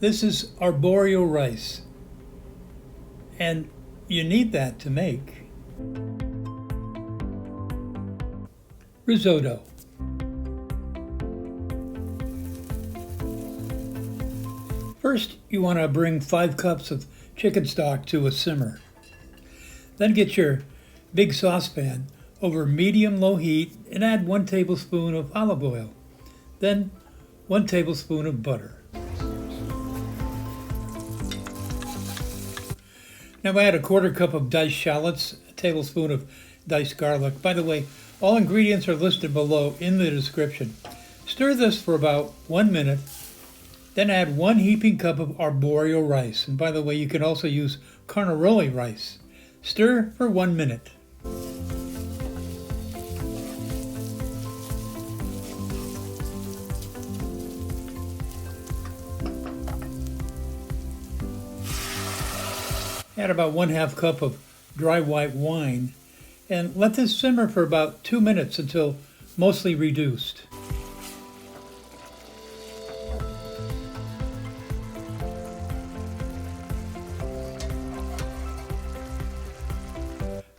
This is arborio rice, and you need that to make risotto. First, you want to bring 5 cups of chicken stock to a simmer. Then get your big saucepan over medium-low heat and add 1 tablespoon of olive oil. Then 1 tablespoon of butter. Now add a 1/4 cup of diced shallots, a tablespoon of diced garlic. By the way, all ingredients are listed below in the description. Stir this for about 1 minute, then add 1 heaping cup of arborio rice. And by the way, you can also use carnaroli rice. Stir for 1 minute. Add about 1/2 cup of dry white wine and let this simmer for about 2 minutes until mostly reduced.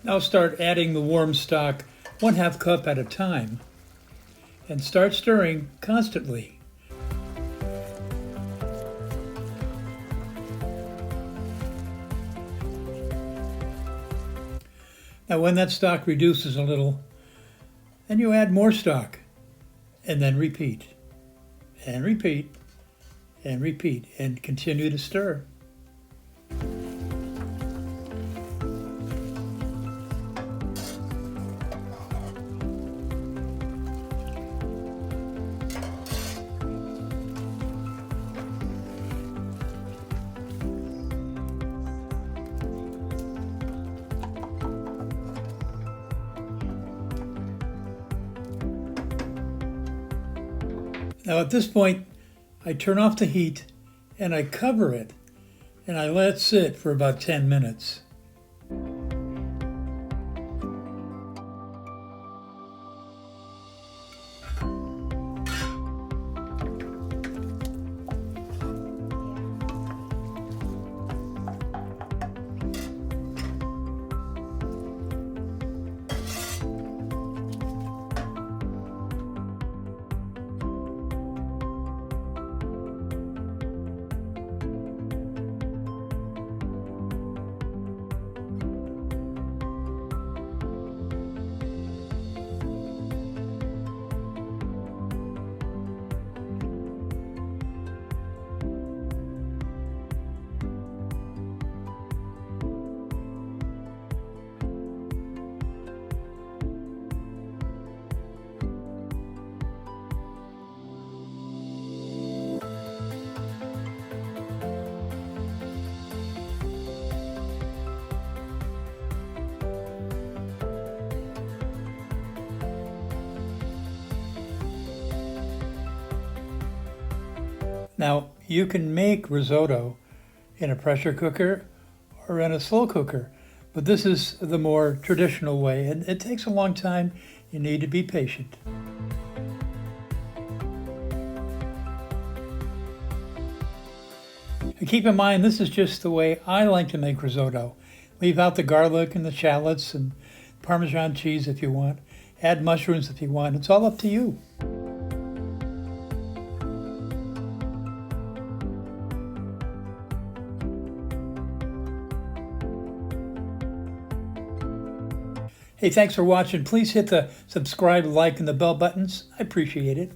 Now start adding the warm stock 1/2 cup at a time and start stirring constantly. Now when that stock reduces a little, then you add more stock and then repeat and repeat and repeat and continue to stir. Now at this point, I turn off the heat and I cover it and I let it sit for about 10 minutes. Now, you can make risotto in a pressure cooker or in a slow cooker, but this is the more traditional way, and it takes a long time. You need to be patient. And keep in mind, this is just the way I like to make risotto. Leave out the garlic and the shallots and Parmesan cheese if you want. Add mushrooms if you want. It's all up to you. Hey, thanks for watching. Please hit the subscribe, like, and the bell buttons. I appreciate it.